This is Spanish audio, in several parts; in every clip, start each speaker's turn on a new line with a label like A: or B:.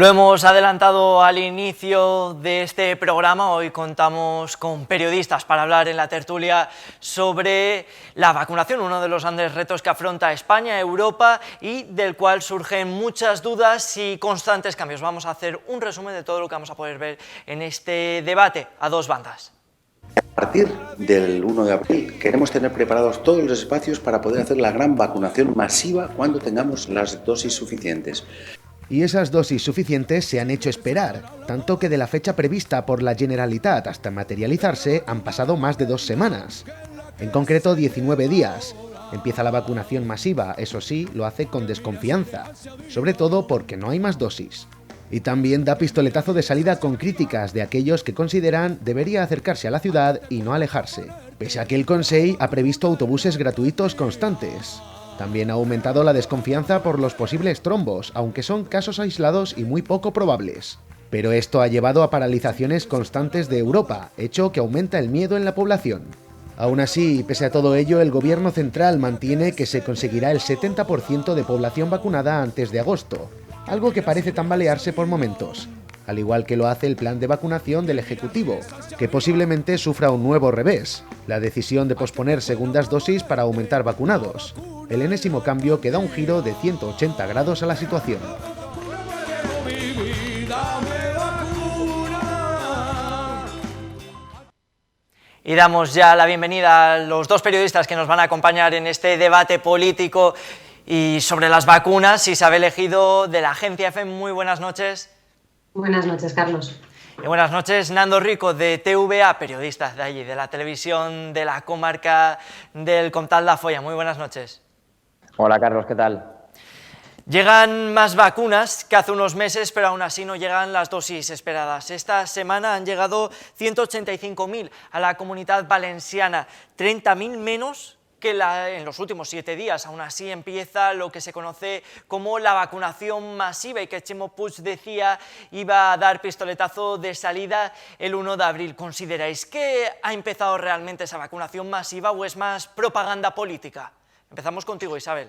A: Lo hemos adelantado al inicio de este programa. Hoy contamos con periodistas para hablar en la tertulia sobre la vacunación, uno de los grandes retos que afronta España, Europa y del cual surgen muchas dudas y constantes cambios. Vamos a hacer un resumen de todo lo que vamos a poder ver en este debate a dos bandas.
B: A partir del 1 de abril queremos tener preparados todos los espacios para poder hacer la gran vacunación masiva cuando tengamos las dosis suficientes.
C: Y esas dosis suficientes se han hecho esperar, tanto que de la fecha prevista por la Generalitat hasta materializarse han pasado más de 2 semanas. En concreto 19 días. Empieza la vacunación masiva, eso sí, lo hace con desconfianza, sobre todo porque no hay más dosis. Y también da pistoletazo de salida con críticas de aquellos que consideran debería acercarse a la ciudad y no alejarse, pese a que el Consell ha previsto autobuses gratuitos constantes. También ha aumentado la desconfianza por los posibles trombos, aunque son casos aislados y muy poco probables. Pero esto ha llevado a paralizaciones constantes de Europa, hecho que aumenta el miedo en la población. Aún así, pese a todo ello, el gobierno central mantiene que se conseguirá el 70% de población vacunada antes de agosto, algo que parece tambalearse por momentos, al igual que lo hace el plan de vacunación del Ejecutivo, que posiblemente sufra un nuevo revés, la decisión de posponer segundas dosis para aumentar vacunados, el enésimo cambio que da un giro de 180 grados a la situación.
A: Y damos ya la bienvenida a los dos periodistas que nos van a acompañar en este debate político y sobre las vacunas. Isabel Ejido, de la agencia EFE, muy buenas noches.
D: Buenas noches, Carlos.
A: Y buenas noches, Nando Rico, de TVA, periodista de allí, de la televisión de la comarca del Comtal da Folla. Muy buenas noches.
E: Hola, Carlos, ¿qué tal?
A: Llegan más vacunas que hace unos meses, pero aún así no llegan las dosis esperadas. Esta semana han llegado 185.000 a la Comunitat Valenciana, 30.000 menos que en los últimos 7 días. Aún así empieza lo que se conoce como la vacunación masiva y que Ximo Puig decía iba a dar pistoletazo de salida el 1 de abril. ¿Consideráis que ha empezado realmente esa vacunación masiva o es más propaganda política? Empezamos contigo, Isabel.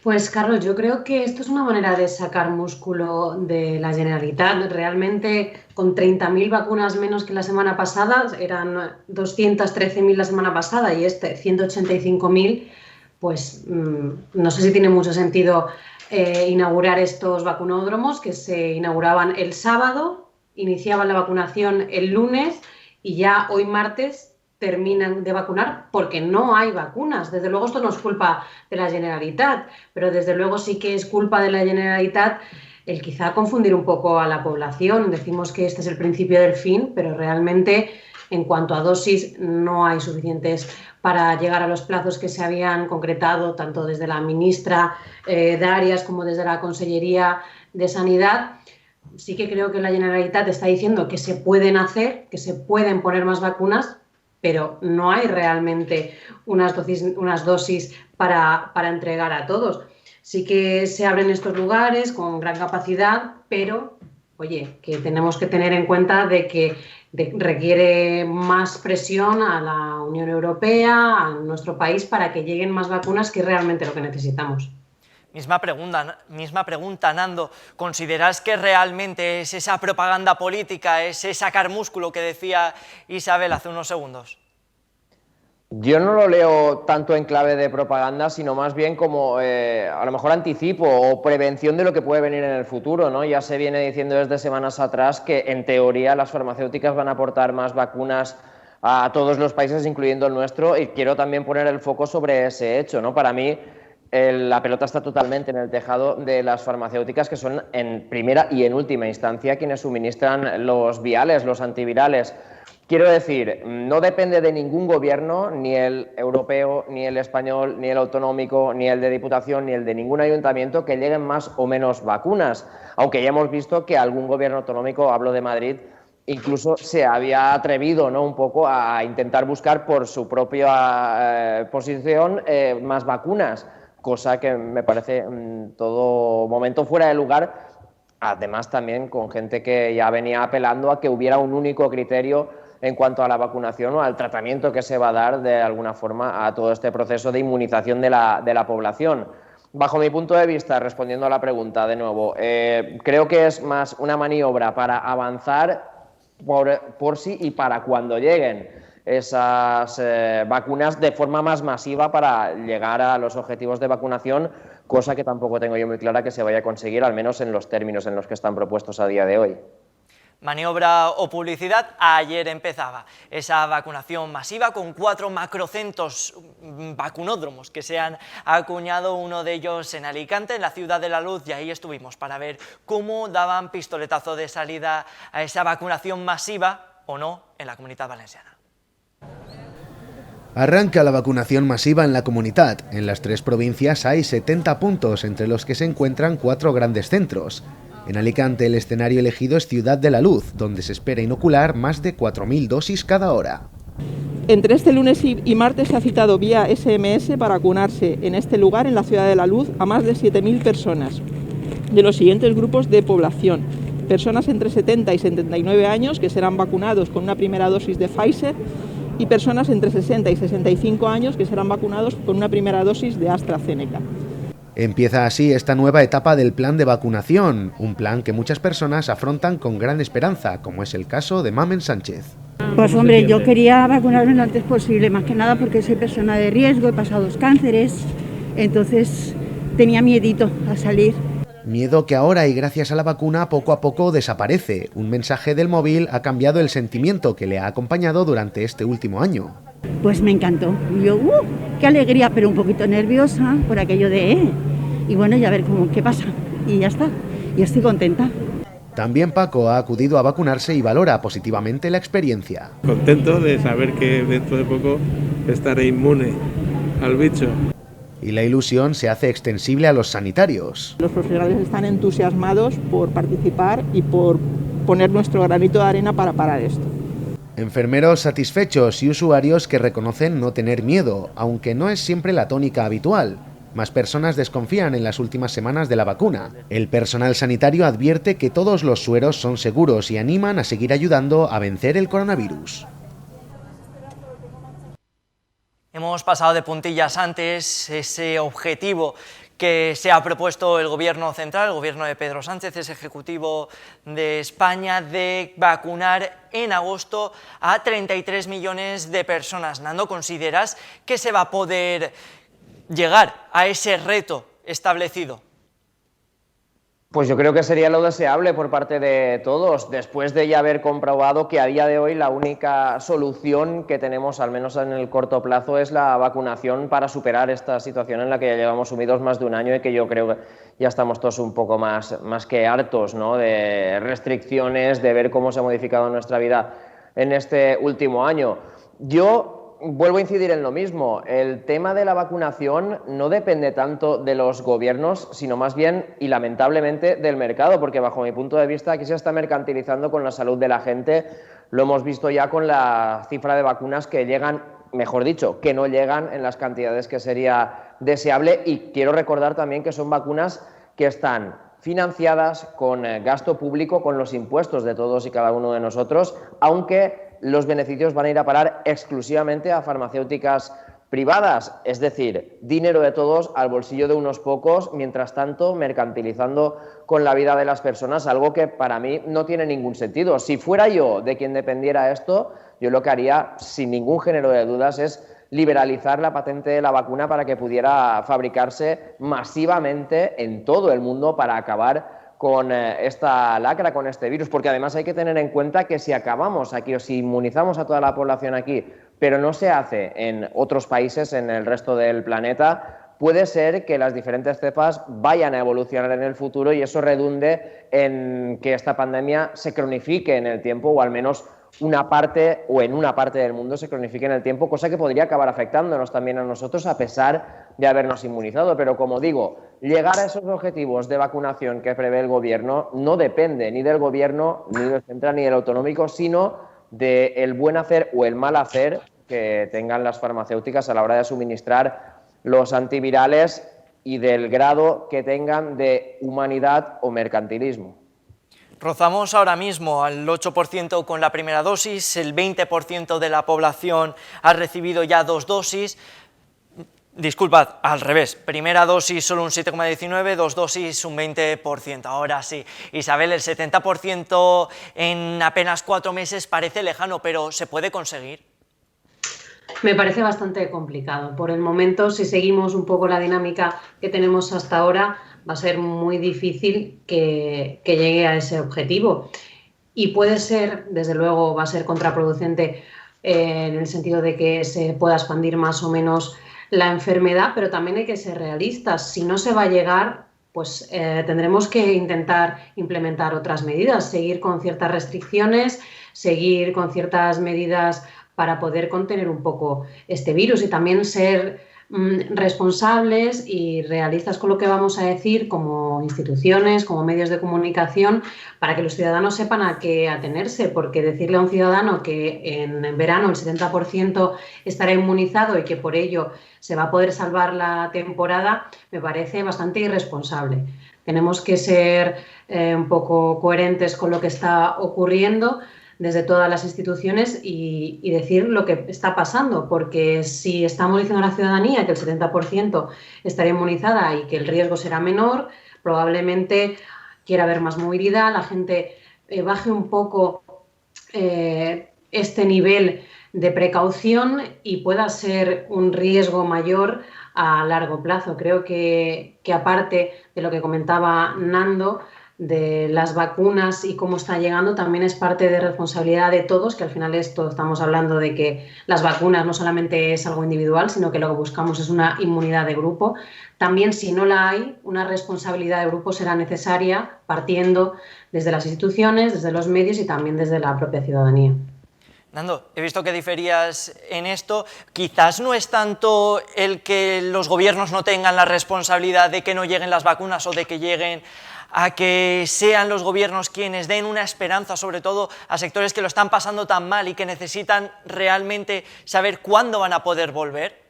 D: Pues, Carlos, yo creo que esto es una manera de sacar músculo de la Generalitat. Realmente, con 30.000 vacunas menos que la semana pasada, eran 213.000 la semana pasada y 185.000, pues no sé si tiene mucho sentido inaugurar estos vacunódromos que se inauguraban el sábado, iniciaban la vacunación el lunes y ya hoy martes terminan de vacunar porque no hay vacunas. Desde luego esto no es culpa de la Generalitat, pero desde luego sí que es culpa de la Generalitat el quizá confundir un poco a la población. Decimos que este es el principio del fin, pero realmente en cuanto a dosis no hay suficientes para llegar a los plazos que se habían concretado tanto desde la ministra Darias como desde la Consellería de Sanidad. Sí que creo que la Generalitat está diciendo que se pueden hacer, que se pueden poner más vacunas, pero no hay realmente unas dosis para entregar a todos. Sí que se abren estos lugares con gran capacidad, pero, oye, que tenemos que tener en cuenta de que requiere más presión a la Unión Europea, a nuestro país, para que lleguen más vacunas, que es realmente lo que necesitamos.
A: Misma pregunta, Nando. ¿Consideras que realmente es esa propaganda política, ese sacar músculo que decía Isabel hace unos segundos?
E: Yo no lo leo tanto en clave de propaganda, sino más bien como a lo mejor anticipo o prevención de lo que puede venir en el futuro, ¿no? Ya se viene diciendo desde semanas atrás que en teoría las farmacéuticas van a aportar más vacunas a todos los países, incluyendo el nuestro, y quiero también poner el foco sobre ese hecho, ¿no? Para mí la pelota está totalmente en el tejado de las farmacéuticas, que son en primera y en última instancia quienes suministran los viales, los antivirales. Quiero decir, no depende de ningún gobierno, ni el europeo, ni el español, ni el autonómico, ni el de diputación, ni el de ningún ayuntamiento, que lleguen más o menos vacunas, aunque ya hemos visto que algún gobierno autonómico, hablo de Madrid, incluso se había atrevido, ¿no?, un poco a intentar buscar por su propia posición más vacunas, cosa que me parece en todo momento fuera de lugar, además también con gente que ya venía apelando a que hubiera un único criterio en cuanto a la vacunación o al tratamiento que se va a dar de alguna forma a todo este proceso de inmunización de la población. Bajo mi punto de vista, respondiendo a la pregunta de nuevo, creo que es más una maniobra para avanzar por sí y para cuando lleguen esas vacunas de forma más masiva para llegar a los objetivos de vacunación, cosa que tampoco tengo yo muy clara que se vaya a conseguir, al menos en los términos en los que están propuestos a día de hoy.
A: Maniobra o publicidad, ayer empezaba esa vacunación masiva con 4 macrocentros vacunódromos que se han acuñado, uno de ellos en Alicante, en la Ciudad de la Luz, y ahí estuvimos para ver cómo daban pistoletazo de salida a esa vacunación masiva o no en la Comunitat Valenciana.
C: Arranca la vacunación masiva en la comunidad. En las 3 provincias hay 70 puntos, entre los que se encuentran 4 grandes centros. En Alicante el escenario elegido es Ciudad de la Luz, donde se espera inocular más de 4.000 dosis cada hora.
F: Entre este lunes y martes se ha citado vía SMS para vacunarse en este lugar, en la Ciudad de la Luz, a más de 7.000 personas, de los siguientes grupos de población. Personas entre 70 y 79 años que serán vacunados con una primera dosis de Pfizer y personas entre 60 y 65 años que serán vacunados con una primera dosis de AstraZeneca.
C: Empieza así esta nueva etapa del plan de vacunación, un plan que muchas personas afrontan con gran esperanza, como es el caso de Mamen Sánchez.
G: Pues hombre, yo quería vacunarme lo antes posible, más que nada porque soy persona de riesgo, he pasado 2 cánceres, entonces tenía miedito a salir.
C: Miedo que ahora y gracias a la vacuna poco a poco desaparece. Un mensaje del móvil ha cambiado el sentimiento que le ha acompañado durante este último año.
G: Pues me encantó. Yo, qué alegría, pero un poquito nerviosa por aquello de... Y bueno, ya ver qué pasa. Y ya está. Y estoy contenta.
C: También Paco ha acudido a vacunarse y valora positivamente la experiencia.
H: Contento de saber que dentro de poco estaré inmune al bicho.
C: Y la ilusión se hace extensible a los sanitarios.
F: Los profesionales están entusiasmados por participar y por poner nuestro granito de arena para parar esto.
C: Enfermeros satisfechos y usuarios que reconocen no tener miedo, aunque no es siempre la tónica habitual. Más personas desconfían en las últimas semanas de la vacuna. El personal sanitario advierte que todos los sueros son seguros y animan a seguir ayudando a vencer el coronavirus.
A: Hemos pasado de puntillas antes ese objetivo que se ha propuesto el Gobierno central, el Gobierno de Pedro Sánchez, ese Ejecutivo de España, de vacunar en agosto a 33 millones de personas. Nando, ¿consideras que se va a poder llegar a ese reto establecido?
E: Pues yo creo que sería lo deseable por parte de todos, después de ya haber comprobado que a día de hoy la única solución que tenemos, al menos en el corto plazo, es la vacunación para superar esta situación en la que ya llevamos sumidos más de un año y que yo creo que ya estamos todos un poco más que hartos, ¿no?, de restricciones, de ver cómo se ha modificado nuestra vida en este último año. Yo vuelvo a incidir en lo mismo, el tema de la vacunación no depende tanto de los gobiernos, sino más bien, y lamentablemente, del mercado, porque bajo mi punto de vista aquí se está mercantilizando con la salud de la gente. Lo hemos visto ya con la cifra de vacunas que llegan, mejor dicho, que no llegan en las cantidades que sería deseable, y quiero recordar también que son vacunas que están financiadas con gasto público, con los impuestos de todos y cada uno de nosotros, aunque los beneficios van a ir a parar exclusivamente a farmacéuticas privadas, es decir, dinero de todos al bolsillo de unos pocos, mientras tanto mercantilizando con la vida de las personas, algo que para mí no tiene ningún sentido. Si fuera yo de quien dependiera esto, yo lo que haría, sin ningún género de dudas, es liberalizar la patente de la vacuna para que pudiera fabricarse masivamente en todo el mundo para acabar con esta lacra, con este virus, porque además hay que tener en cuenta que si acabamos aquí o si inmunizamos a toda la población aquí, pero no se hace en otros países, en el resto del planeta, puede ser que las diferentes cepas vayan a evolucionar en el futuro y eso redunde en que esta pandemia se cronifique en el tiempo, o al menos una parte o en una parte del mundo se cronifique en el tiempo, cosa que podría acabar afectándonos también a nosotros a pesar de habernos inmunizado. Pero como digo, llegar a esos objetivos de vacunación que prevé el gobierno no depende ni del gobierno, ni del central, ni del autonómico, sino del buen hacer o el mal hacer que tengan las farmacéuticas a la hora de suministrar los antivirales y del grado que tengan de humanidad o mercantilismo.
A: Rozamos ahora mismo al 8% con la primera dosis, el 20% de la población ha recibido ya 2 dosis. Disculpad, al revés. Primera dosis solo un 7,19, dos dosis un 20%. Ahora sí. Isabel, el 70% en apenas 4 meses parece lejano, pero ¿se puede conseguir?
D: Me parece bastante complicado. Por el momento, si seguimos un poco la dinámica que tenemos hasta ahora, va a ser muy difícil que llegue a ese objetivo. Y puede ser, desde luego, va a ser contraproducente en el sentido de que se pueda expandir más o menos la enfermedad, pero también hay que ser realistas. Si no se va a llegar, pues tendremos que intentar implementar otras medidas, seguir con ciertas restricciones, seguir con ciertas medidas para poder contener un poco este virus y también ser responsables y realistas con lo que vamos a decir como instituciones, como medios de comunicación, para que los ciudadanos sepan a qué atenerse, porque decirle a un ciudadano que en verano el 70% estará inmunizado y que por ello se va a poder salvar la temporada, me parece bastante irresponsable. Tenemos que ser un poco coherentes con lo que está ocurriendo desde todas las instituciones y decir lo que está pasando, porque si estamos diciendo a la ciudadanía que el 70% estará inmunizada y que el riesgo será menor, probablemente quiera haber más movilidad, la gente baje un poco este nivel de precaución y pueda ser un riesgo mayor a largo plazo. Creo que aparte de lo que comentaba Nando, de las vacunas y cómo están llegando, también es parte de responsabilidad de todos, que al final esto estamos hablando de que las vacunas no solamente es algo individual, sino que lo que buscamos es una inmunidad de grupo. También, si no la hay, una responsabilidad de grupo será necesaria, partiendo desde las instituciones, desde los medios y también desde la propia ciudadanía.
A: Nando, he visto que diferías en esto. Quizás no es tanto el que los gobiernos no tengan la responsabilidad de que no lleguen las vacunas o de que lleguen, a que sean los gobiernos quienes den una esperanza, sobre todo a sectores que lo están pasando tan mal y que necesitan realmente saber cuándo van a poder volver.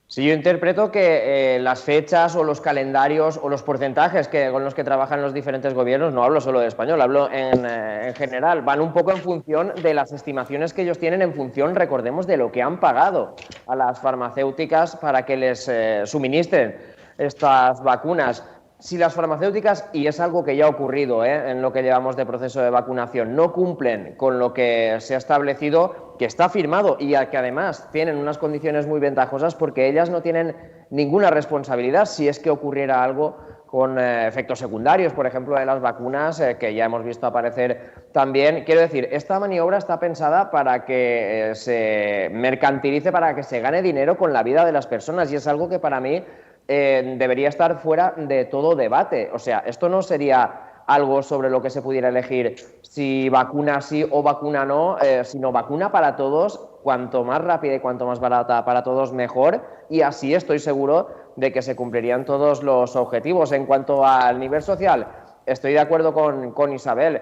E: Sí, yo interpreto que las fechas o los calendarios o los porcentajes con los que trabajan los diferentes gobiernos, no hablo solo de español, hablo en general, van un poco en función de las estimaciones que ellos tienen, en función, recordemos, de lo que han pagado a las farmacéuticas para que les suministren estas vacunas. Si las farmacéuticas, y es algo que ya ha ocurrido en lo que llevamos de proceso de vacunación, no cumplen con lo que se ha establecido, que está firmado y que además tienen unas condiciones muy ventajosas porque ellas no tienen ninguna responsabilidad si es que ocurriera algo con efectos secundarios, por ejemplo, de las vacunas, que ya hemos visto aparecer también. Quiero decir, esta maniobra está pensada para que se mercantilice, para que se gane dinero con la vida de las personas, y es algo que para mí debería estar fuera de todo debate. O sea, esto no sería algo sobre lo que se pudiera elegir si vacuna sí o vacuna no, sino vacuna para todos, cuanto más rápida y cuanto más barata para todos mejor, y así estoy seguro de que se cumplirían todos los objetivos. En cuanto al nivel social, estoy de acuerdo con Isabel,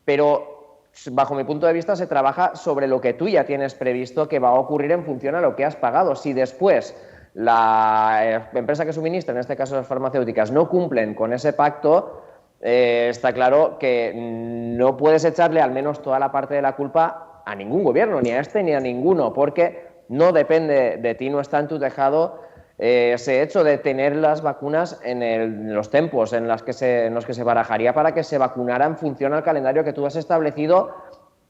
E: pero bajo mi punto de vista se trabaja sobre lo que tú ya tienes previsto que va a ocurrir en función a lo que has pagado. Si después la empresa que suministra, en este caso las farmacéuticas, no cumplen con ese pacto, está claro que no puedes echarle al menos toda la parte de la culpa a ningún gobierno, ni a este ni a ninguno, porque no depende de ti, no está en tu tejado ese hecho de tener las vacunas en los tiempos en los que se barajaría para que se vacunara en función al calendario que tú has establecido,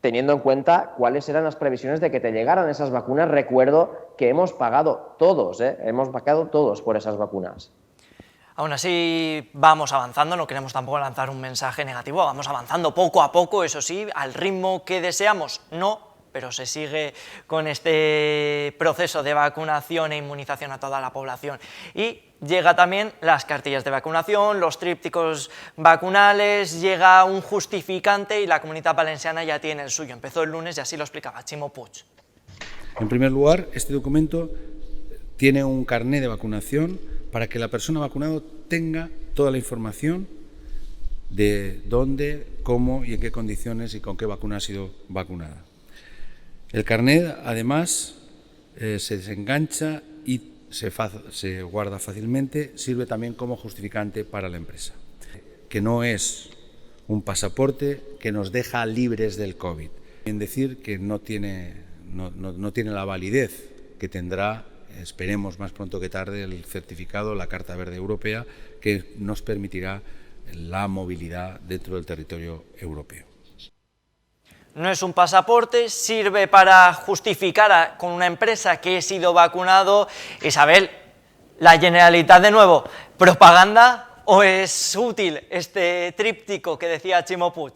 E: teniendo en cuenta cuáles eran las previsiones de que te llegaran esas vacunas. Recuerdo que hemos pagado todos, hemos pagado todos por esas vacunas.
A: Aún así vamos avanzando, no queremos tampoco lanzar un mensaje negativo, vamos avanzando poco a poco, eso sí, al ritmo que deseamos, no, pero se sigue con este proceso de vacunación e inmunización a toda la población. Y llega también las cartillas de vacunación, los trípticos vacunales, llega un justificante y la Comunitat Valenciana ya tiene el suyo. Empezó el lunes y así lo explicaba Ximo Puig.
I: En primer lugar, este documento tiene un carné de vacunación para que la persona vacunada tenga toda la información de dónde, cómo y en qué condiciones y con qué vacuna ha sido vacunada. El carné, además, se desengancha y se guarda fácilmente, sirve también como justificante para la empresa, que no es un pasaporte que nos deja libres del COVID. En decir que no tiene la validez que tendrá esperemos más pronto que tarde, el certificado, la Carta Verde Europea, que nos permitirá la movilidad dentro del territorio europeo.
A: No es un pasaporte, sirve para justificar con una empresa que he sido vacunado. Isabel, la Generalitat de nuevo, ¿propaganda o es útil este tríptico que decía Ximo Puig?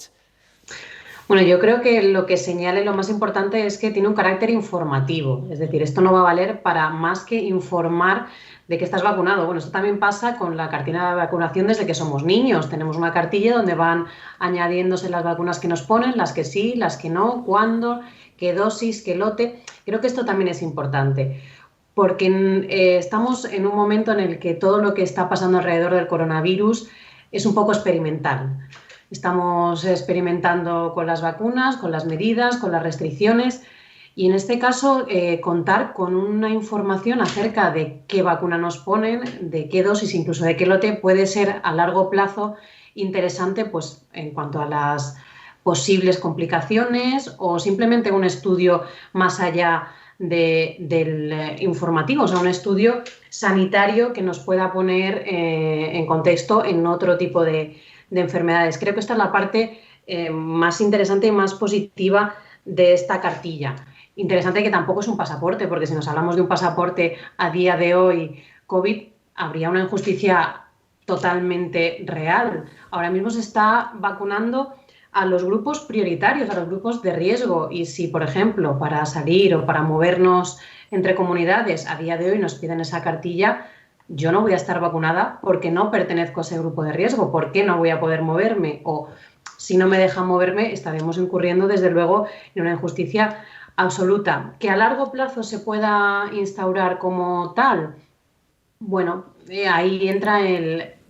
D: Bueno, yo creo que lo que señala y lo más importante es que tiene un carácter informativo, es decir, esto no va a valer para más que informar de que estás vacunado. Bueno, esto también pasa con la cartilla de vacunación desde que somos niños. Tenemos una cartilla donde van añadiéndose las vacunas que nos ponen, las que sí, las que no, cuándo, qué dosis, qué lote. Creo que esto también es importante, porque estamos en un momento en el que todo lo que está pasando alrededor del coronavirus es un poco experimental. Estamos experimentando con las vacunas, con las medidas, con las restricciones y en este caso contar con una información acerca de qué vacuna nos ponen, de qué dosis, incluso de qué lote, puede ser a largo plazo interesante pues, en cuanto a las posibles complicaciones o simplemente un estudio más allá del informativo, o sea, un estudio sanitario que nos pueda poner en contexto en otro tipo de enfermedades. Creo que esta es la parte más interesante y más positiva de esta cartilla. Interesante que tampoco es un pasaporte, porque si nos hablamos de un pasaporte a día de hoy COVID, habría una injusticia totalmente real. Ahora mismo se está vacunando a los grupos prioritarios, a los grupos de riesgo y si, por ejemplo, para salir o para movernos entre comunidades a día de hoy nos piden esa cartilla, yo no voy a estar vacunada porque no pertenezco a ese grupo de riesgo, ¿por qué no voy a poder moverme? O si no me dejan moverme, estaremos incurriendo desde luego en una injusticia absoluta. ¿Que a largo plazo se pueda instaurar como tal? Bueno, ahí entra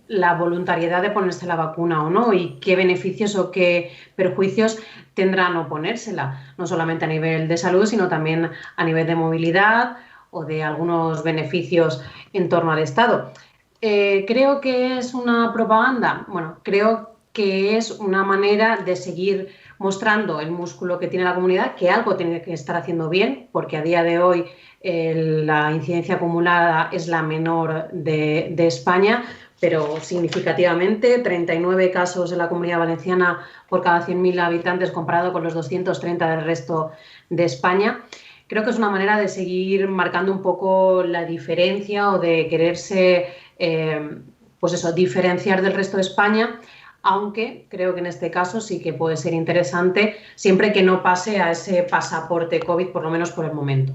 D: la voluntariedad de ponerse la vacuna o no y qué beneficios o qué perjuicios tendrá no ponérsela, no solamente a nivel de salud, sino también a nivel de movilidad o de algunos beneficios en torno al Estado. ¿Creo que es una propaganda? Bueno, creo que es una manera de seguir mostrando el músculo que tiene la comunidad, que algo tiene que estar haciendo bien, porque a día de hoy la incidencia acumulada es la menor de España, pero significativamente 39 casos en la Comunidad Valenciana por cada 100.000 habitantes comparado con los 230 del resto de España. Creo que es una manera de seguir marcando un poco la diferencia o de quererse, pues eso, diferenciar del resto de España, aunque creo que en este caso sí que puede ser interesante, siempre que no pase a ese pasaporte COVID, por lo menos por el momento.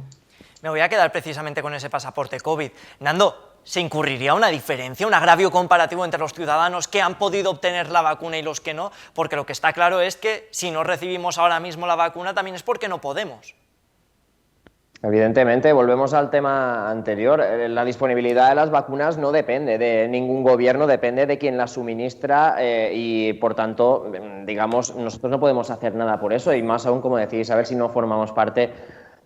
A: Me voy a quedar precisamente con ese pasaporte COVID. Nando, ¿se incurriría una diferencia, un agravio comparativo entre los ciudadanos que han podido obtener la vacuna y los que no? Porque lo que está claro es que si no recibimos ahora mismo la vacuna también es porque no podemos.
E: Evidentemente, volvemos al tema anterior. La disponibilidad de las vacunas no depende de ningún gobierno, depende de quien las suministra y, por tanto, digamos, nosotros no podemos hacer nada por eso y más aún, como decís, a ver si no formamos parte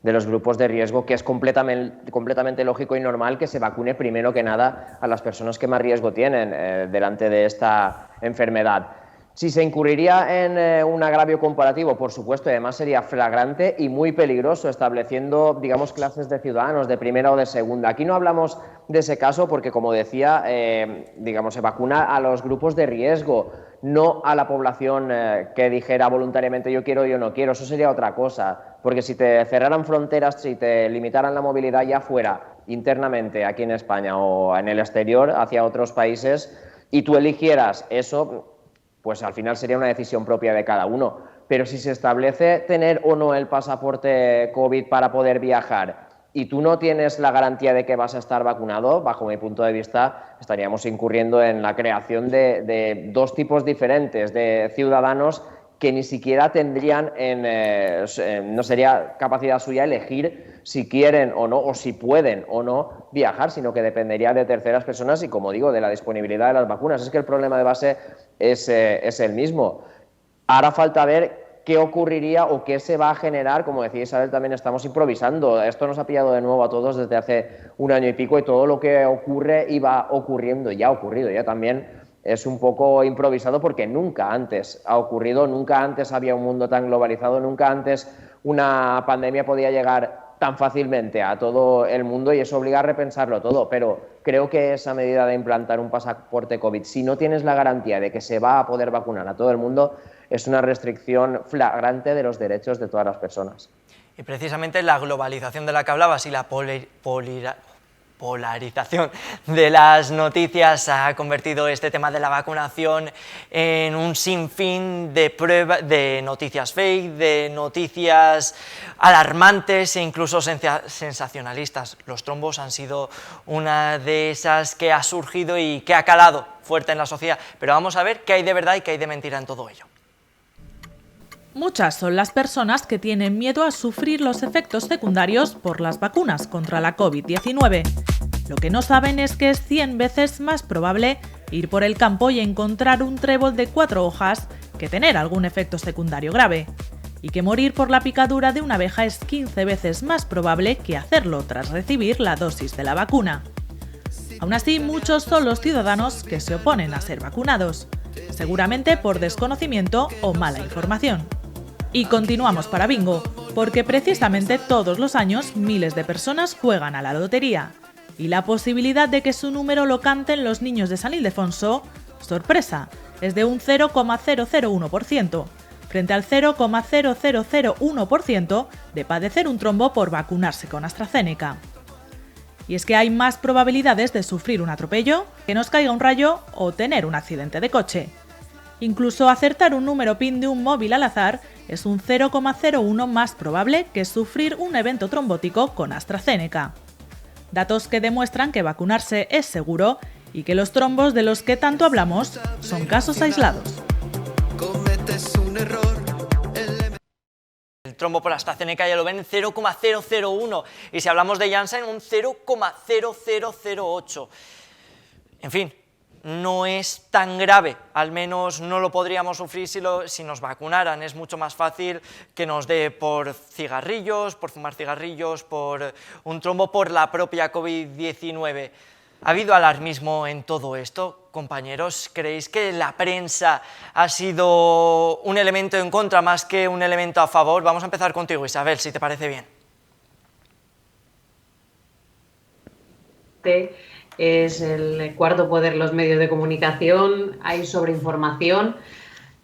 E: de los grupos de riesgo, que es completamente lógico y normal que se vacune primero que nada a las personas que más riesgo tienen delante de esta enfermedad. Si se incurriría en un agravio comparativo, por supuesto, además sería flagrante y muy peligroso, estableciendo, digamos, clases de ciudadanos de primera o de segunda. Aquí no hablamos de ese caso porque, como decía, digamos, se vacuna a los grupos de riesgo, no a la población que dijera voluntariamente yo quiero, yo no quiero. Eso sería otra cosa, porque si te cerraran fronteras, si te limitaran la movilidad ya fuera internamente aquí en España o en el exterior hacia otros países y tú eligieras eso, pues al final sería una decisión propia de cada uno. Pero si se establece tener o no el pasaporte COVID para poder viajar y tú no tienes la garantía de que vas a estar vacunado, bajo mi punto de vista, estaríamos incurriendo en la creación de dos tipos diferentes de ciudadanos que ni siquiera tendrían, no sería capacidad suya elegir si quieren o no, o si pueden o no viajar, sino que dependería de terceras personas y, como digo, de la disponibilidad de las vacunas. Es que el problema de base es el mismo. Ahora falta ver qué ocurriría o qué se va a generar. Como decía Isabel, también estamos improvisando. Esto nos ha pillado de nuevo a todos desde hace un año y pico y todo lo que ocurre y va ocurriendo, ya ha ocurrido, ya también es un poco improvisado porque nunca antes ha ocurrido, nunca antes había un mundo tan globalizado, nunca antes una pandemia podía llegar tan fácilmente a todo el mundo y eso obliga a repensarlo todo, pero creo que esa medida de implantar un pasaporte COVID, si no tienes la garantía de que se va a poder vacunar a todo el mundo, es una restricción flagrante de los derechos de todas las personas.
A: Y precisamente la globalización de la que hablabas y la polarización de las noticias ha convertido este tema de la vacunación en un sinfín de noticias fake, de noticias alarmantes e incluso sensacionalistas. Los trombos han sido una de esas que ha surgido y que ha calado fuerte en la sociedad, pero vamos a ver qué hay de verdad y qué hay de mentira en todo ello.
J: Muchas son las personas que tienen miedo a sufrir los efectos secundarios por las vacunas contra la COVID-19. Lo que no saben es que es 100 veces más probable ir por el campo y encontrar un trébol de 4 hojas que tener algún efecto secundario grave, y que morir por la picadura de una abeja es 15 veces más probable que hacerlo tras recibir la dosis de la vacuna. Aún así, muchos son los ciudadanos que se oponen a ser vacunados, seguramente por desconocimiento o mala información. Y continuamos para Bingo, porque precisamente todos los años miles de personas juegan a la lotería, y la posibilidad de que su número lo canten los niños de San Ildefonso, sorpresa, es de un 0,001%, frente al 0,0001% de padecer un trombo por vacunarse con AstraZeneca. Y es que hay más probabilidades de sufrir un atropello, que nos caiga un rayo o tener un accidente de coche. Incluso acertar un número PIN de un móvil al azar es un 0,01 más probable que sufrir un evento trombótico con AstraZeneca. Datos que demuestran que vacunarse es seguro y que los trombos de los que tanto hablamos son casos aislados.
A: El trombo por AstraZeneca ya lo ven en 0,001 y si hablamos de Janssen un 0,0008. En fin, no es tan grave, al menos no lo podríamos sufrir si nos vacunaran. Es mucho más fácil que nos dé por cigarrillos, por fumar cigarrillos, por un trombo, por la propia COVID-19. ¿Ha habido alarmismo en todo esto, compañeros? ¿Creéis que la prensa ha sido un elemento en contra más que un elemento a favor? Vamos a empezar contigo, Isabel, si te parece bien.
D: Es el cuarto poder los medios de comunicación, hay sobreinformación.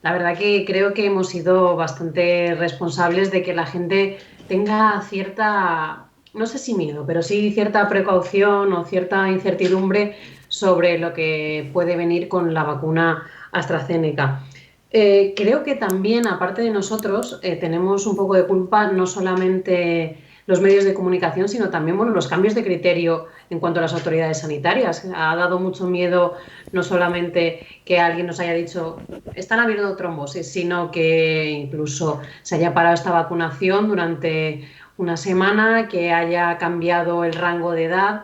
D: La verdad que creo que hemos sido bastante responsables de que la gente tenga cierta, no sé si miedo, pero sí cierta precaución o cierta incertidumbre sobre lo que puede venir con la vacuna AstraZeneca. Creo que también, aparte de nosotros, tenemos un poco de culpa, no solamente los medios de comunicación, sino también los cambios de criterio en cuanto a las autoridades sanitarias. Ha dado mucho miedo no solamente que alguien nos haya dicho están habiendo trombosis, sino que incluso se haya parado esta vacunación durante una semana, que haya cambiado el rango de edad.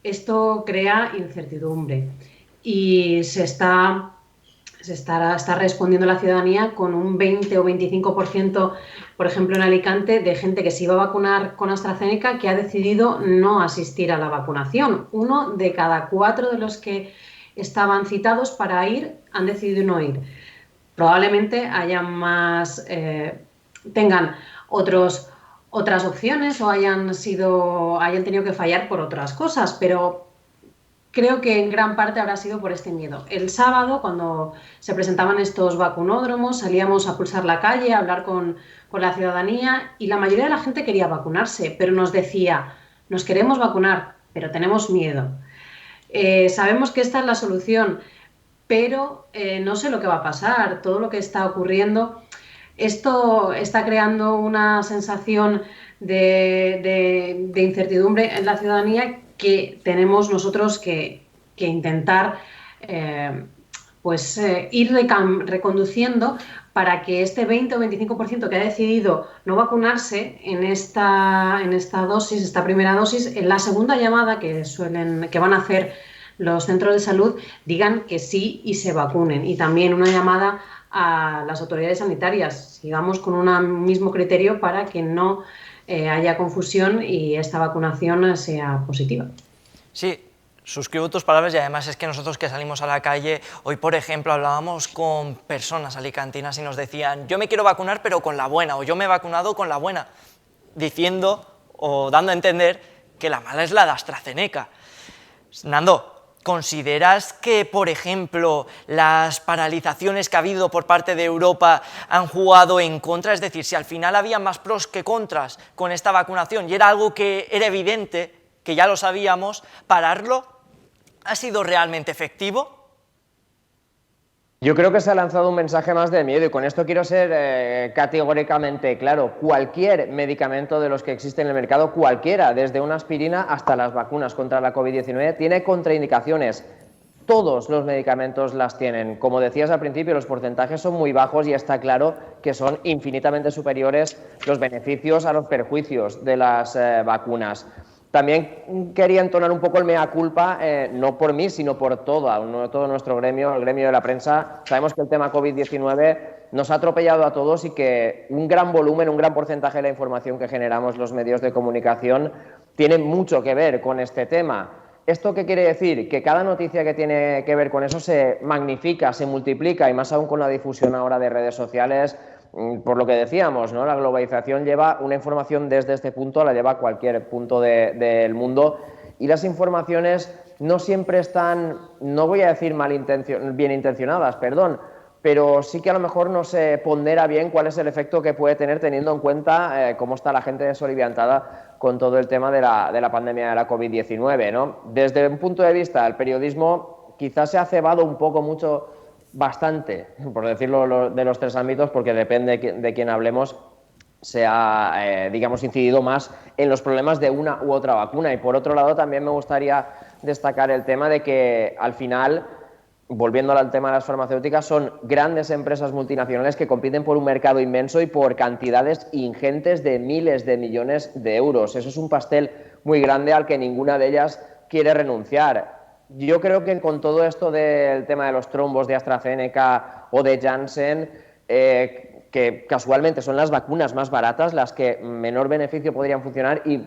D: Esto crea incertidumbre y está respondiendo la ciudadanía con un 20 o 25%, por ejemplo en Alicante, de gente que se iba a vacunar con AstraZeneca que ha decidido no asistir a la vacunación. 1 de cada 4 de los que estaban citados para ir han decidido no ir. Probablemente haya más, tengan otras opciones o hayan tenido que fallar por otras cosas, pero creo que en gran parte habrá sido por este miedo. El sábado, cuando se presentaban estos vacunódromos, salíamos a pulsar la calle, a hablar con la ciudadanía y la mayoría de la gente quería vacunarse, pero nos decía, nos queremos vacunar, pero tenemos miedo. Sabemos que esta es la solución, pero no sé lo que va a pasar, todo lo que está ocurriendo. Esto está creando una sensación de incertidumbre en la ciudadanía que tenemos nosotros que intentar ir reconduciendo para que este 20 o 25% que ha decidido no vacunarse en esta dosis, esta primera dosis, en la segunda llamada que van a hacer los centros de salud, digan que sí y se vacunen. Y también una llamada a las autoridades sanitarias, sigamos con un mismo criterio para que no haya confusión y esta vacunación sea positiva.
A: Sí, suscribo tus palabras y además es que nosotros que salimos a la calle, hoy por ejemplo hablábamos con personas alicantinas y nos decían yo me quiero vacunar pero con la buena o yo me he vacunado con la buena, diciendo o dando a entender que la mala es la de AstraZeneca. Nando, ¿consideras que, por ejemplo, las paralizaciones que ha habido por parte de Europa han jugado en contra? Es decir, si al final había más pros que contras con esta vacunación y era algo que era evidente, que ya lo sabíamos, ¿pararlo ha sido realmente efectivo?
E: Yo creo que se ha lanzado un mensaje más de miedo y con esto quiero ser categóricamente claro. Cualquier medicamento de los que existen en el mercado, cualquiera, desde una aspirina hasta las vacunas contra la COVID-19, tiene contraindicaciones. Todos los medicamentos las tienen. Como decías al principio, los porcentajes son muy bajos y está claro que son infinitamente superiores los beneficios a los perjuicios de las vacunas. También quería entonar un poco el mea culpa, no por mí, sino por todo nuestro gremio, el gremio de la prensa. Sabemos que el tema COVID-19 nos ha atropellado a todos y que un gran volumen, un gran porcentaje de la información que generamos los medios de comunicación tiene mucho que ver con este tema. ¿Esto qué quiere decir? Que cada noticia que tiene que ver con eso se magnifica, se multiplica, y más aún con la difusión ahora de redes sociales. Por lo que decíamos, ¿no? La globalización lleva una información desde este punto, la lleva a cualquier punto del mundo, y las informaciones no siempre están, no voy a decir bien intencionadas, pero sí que a lo mejor no se pondera bien cuál es el efecto que puede tener, teniendo en cuenta cómo está la gente desorientada con todo el tema de la pandemia de la COVID-19, ¿no? Desde un punto de vista del periodismo, quizás se ha cebado un poco bastante, por decirlo, de los tres ámbitos, porque depende de quién hablemos, se ha, digamos, incidido más en los problemas de una u otra vacuna. Y por otro lado, también me gustaría destacar el tema de que, al final, volviendo al tema de las farmacéuticas, son grandes empresas multinacionales que compiten por un mercado inmenso y por cantidades ingentes de miles de millones de euros. Eso es un pastel muy grande al que ninguna de ellas quiere renunciar. Yo creo que con todo esto del tema de los trombos de AstraZeneca o de Janssen, que casualmente son las vacunas más baratas, las que menor beneficio podrían funcionar y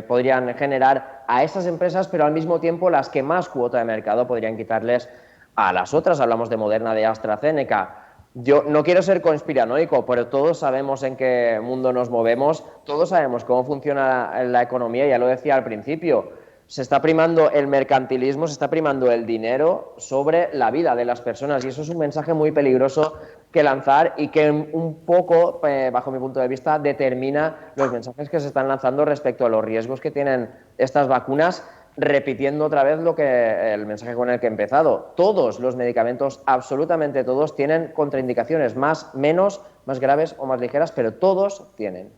E: podrían generar a esas empresas, pero al mismo tiempo las que más cuota de mercado podrían quitarles a las otras. Hablamos de Moderna, de AstraZeneca. Yo no quiero ser conspiranoico, pero todos sabemos en qué mundo nos movemos, todos sabemos cómo funciona la economía, ya lo decía al principio. Se está primando el mercantilismo, se está primando el dinero sobre la vida de las personas, y eso es un mensaje muy peligroso que lanzar y que un poco, bajo mi punto de vista, determina los mensajes que se están lanzando respecto a los riesgos que tienen estas vacunas, repitiendo otra vez el mensaje con el que he empezado. Todos los medicamentos, absolutamente todos, tienen contraindicaciones, menos, más graves o más ligeras, pero todos tienen.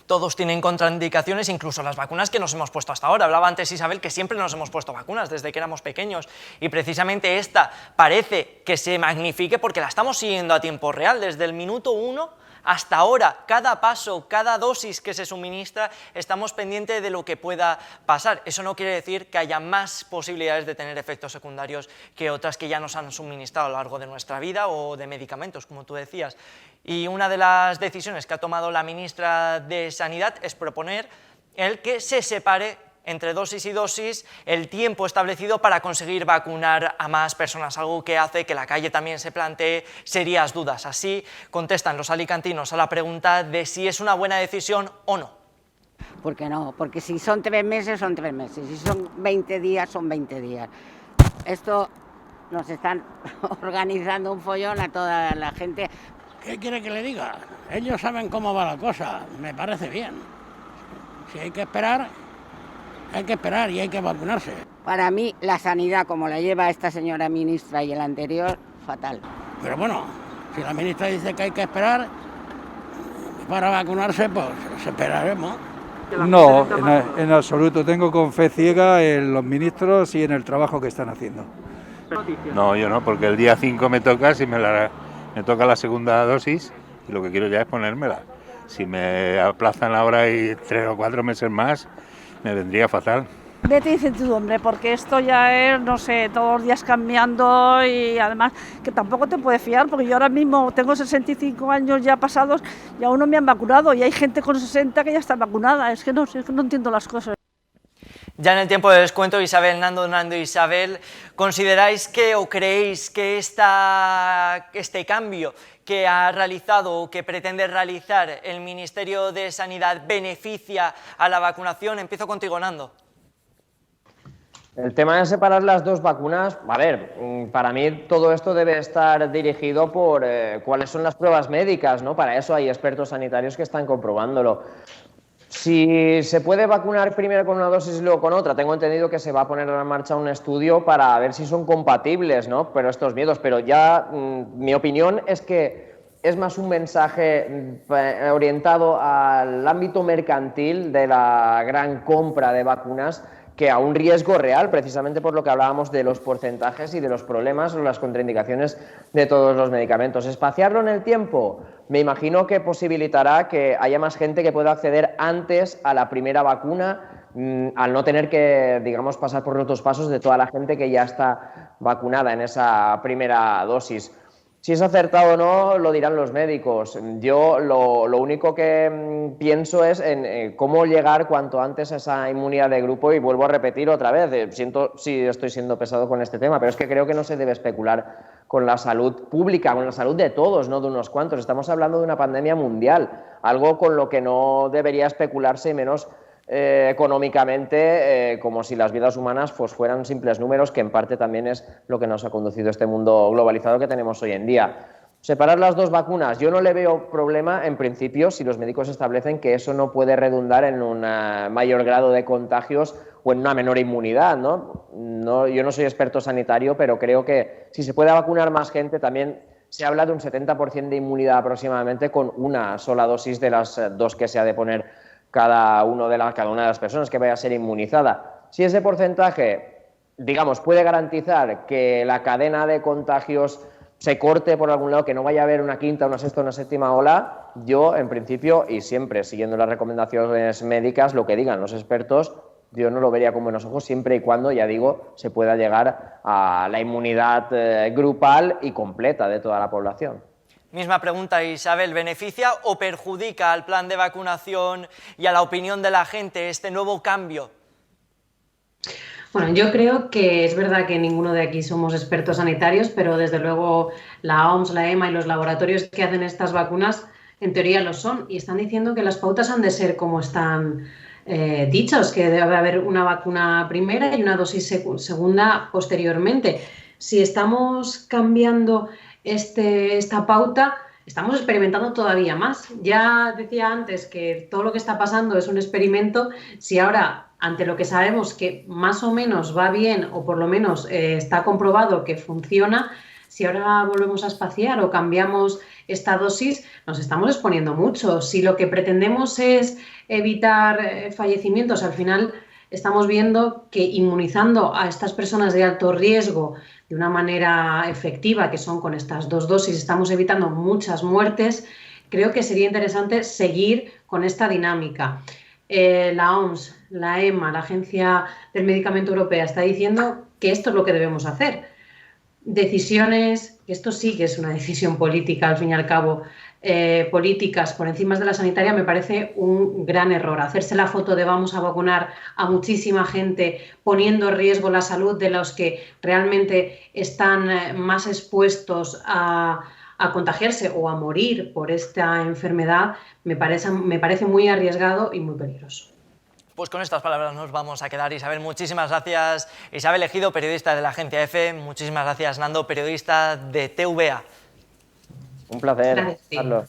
A: Todos tienen contraindicaciones, incluso las vacunas que nos hemos puesto hasta ahora. Hablaba antes Isabel que siempre nos hemos puesto vacunas desde que éramos pequeños, y precisamente esta parece que se magnifique porque la estamos siguiendo a tiempo real, desde el minuto 1 hasta ahora. Cada paso, cada dosis que se suministra, estamos pendientes de lo que pueda pasar. Eso no quiere decir que haya más posibilidades de tener efectos secundarios que otras que ya nos han suministrado a lo largo de nuestra vida, o de medicamentos, como tú decías. Y una de las decisiones que ha tomado la ministra de Sanidad es proponer el que se separe entre dosis y dosis el tiempo establecido para conseguir vacunar a más personas, algo que hace que la calle también se plantee serias dudas. Así contestan los alicantinos a la pregunta de si es una buena decisión o no.
K: ¿Por qué no? Porque si son 3 meses, son 3 meses. Si son 20 días, son 20 días. Esto nos están organizando un follón a toda la gente.
L: ¿Qué quiere que le diga? Ellos saben cómo va la cosa, me parece bien. Si hay que esperar y hay que vacunarse.
K: Para mí, la sanidad, como la lleva esta señora ministra y el anterior, fatal.
L: Pero bueno, si la ministra dice que hay que esperar para vacunarse, pues esperaremos.
M: No, en absoluto. Tengo con fe ciega en los ministros y en el trabajo que están haciendo.
N: No, yo no, porque el día 5 me toca, me toca la segunda dosis, y lo que quiero ya es ponérmela. Si me aplazan ahora y 3 o 4 meses más, me vendría fatal.
O: Vete incertidumbre, porque esto ya es, no sé, todos los días cambiando, y además que tampoco te puedes fiar, porque yo ahora mismo tengo 65 años ya pasados y aún no me han vacunado, y hay gente con 60 que ya está vacunada. Es que no entiendo las cosas.
A: Ya en el tiempo de descuento, Isabel, Nando, Isabel, ¿consideráis que o creéis que este cambio que ha realizado o que pretende realizar el Ministerio de Sanidad beneficia a la vacunación? Empiezo contigo, Nando.
E: El tema de separar las dos vacunas, a ver, para mí todo esto debe estar dirigido por cuáles son las pruebas médicas, ¿no? Para eso hay expertos sanitarios que están comprobándolo. Si se puede vacunar primero con una dosis y luego con otra, tengo entendido que se va a poner en marcha un estudio para ver si son compatibles, ¿no? Pero estos miedos, pero ya mi opinión es que es más un mensaje orientado al ámbito mercantil de la gran compra de vacunas que a un riesgo real, precisamente por lo que hablábamos de los porcentajes y de los problemas o las contraindicaciones de todos los medicamentos. ¿Espaciarlo en el tiempo? Me imagino que posibilitará que haya más gente que pueda acceder antes a la primera vacuna, al no tener que, digamos, pasar por otros pasos de toda la gente que ya está vacunada en esa primera dosis. Si es acertado o no, lo dirán los médicos. Yo lo único que pienso es en cómo llegar cuanto antes a esa inmunidad de grupo, y vuelvo a repetir otra vez, siento si estoy siendo pesado con este tema, pero es que creo que no se debe especular con la salud pública, con la salud de todos, no de unos cuantos. Estamos hablando de una pandemia mundial, algo con lo que no debería especularse, y menos económicamente, como si las vidas humanas pues fueran simples números, que en parte también es lo que nos ha conducido a este mundo globalizado que tenemos hoy en día. Separar las dos vacunas, yo no le veo problema en principio si los médicos establecen que eso no puede redundar en un mayor grado de contagios o en una menor inmunidad, ¿no? Yo no soy experto sanitario, pero creo que si se puede vacunar más gente, también se habla de un 70% de inmunidad aproximadamente con una sola dosis de las dos que se ha de poner cada una de las personas que vaya a ser inmunizada. Si ese porcentaje, digamos, puede garantizar que la cadena de contagios se corte por algún lado, que no vaya a haber una quinta, una sexta, una séptima ola, yo, en principio, y siempre siguiendo las recomendaciones médicas, lo que digan los expertos, yo no lo vería con buenos ojos, siempre y cuando, ya digo, se pueda llegar a la inmunidad grupal y completa de toda la población.
A: Misma pregunta, Isabel, ¿beneficia o perjudica al plan de vacunación y a la opinión de la gente este nuevo cambio?
D: Bueno, yo creo que es verdad que ninguno de aquí somos expertos sanitarios, pero desde luego la OMS, la EMA y los laboratorios que hacen estas vacunas en teoría lo son, y están diciendo que las pautas han de ser como están dichos, que debe haber una vacuna primera y una dosis segunda posteriormente. Si estamos cambiando esta pauta, estamos experimentando todavía más. Ya decía antes que todo lo que está pasando es un experimento. Si ahora, ante lo que sabemos que más o menos va bien, o por lo menos está comprobado que funciona, si ahora volvemos a espaciar o cambiamos esta dosis, nos estamos exponiendo mucho. Si lo que pretendemos es evitar fallecimientos, al final estamos viendo que inmunizando a estas personas de alto riesgo de una manera efectiva, que son con estas dos dosis, estamos evitando muchas muertes. Creo que sería interesante seguir con esta dinámica. La OMS, la EMA, la Agencia del Medicamento Europea, está diciendo que esto es lo que debemos hacer. Decisiones, esto sí que es una decisión política, al fin y al cabo, políticas por encima de la sanitaria, me parece un gran error. Hacerse la foto de vamos a vacunar a muchísima gente poniendo en riesgo la salud de los que realmente están más expuestos a contagiarse o a morir por esta enfermedad, me parece muy arriesgado y muy peligroso.
A: Pues con estas palabras nos vamos a quedar. Isabel, muchísimas gracias. Isabel Ejido, periodista de la Agencia EFE. Muchísimas gracias, Nando, periodista de TVA.
E: Un placer, Carlos.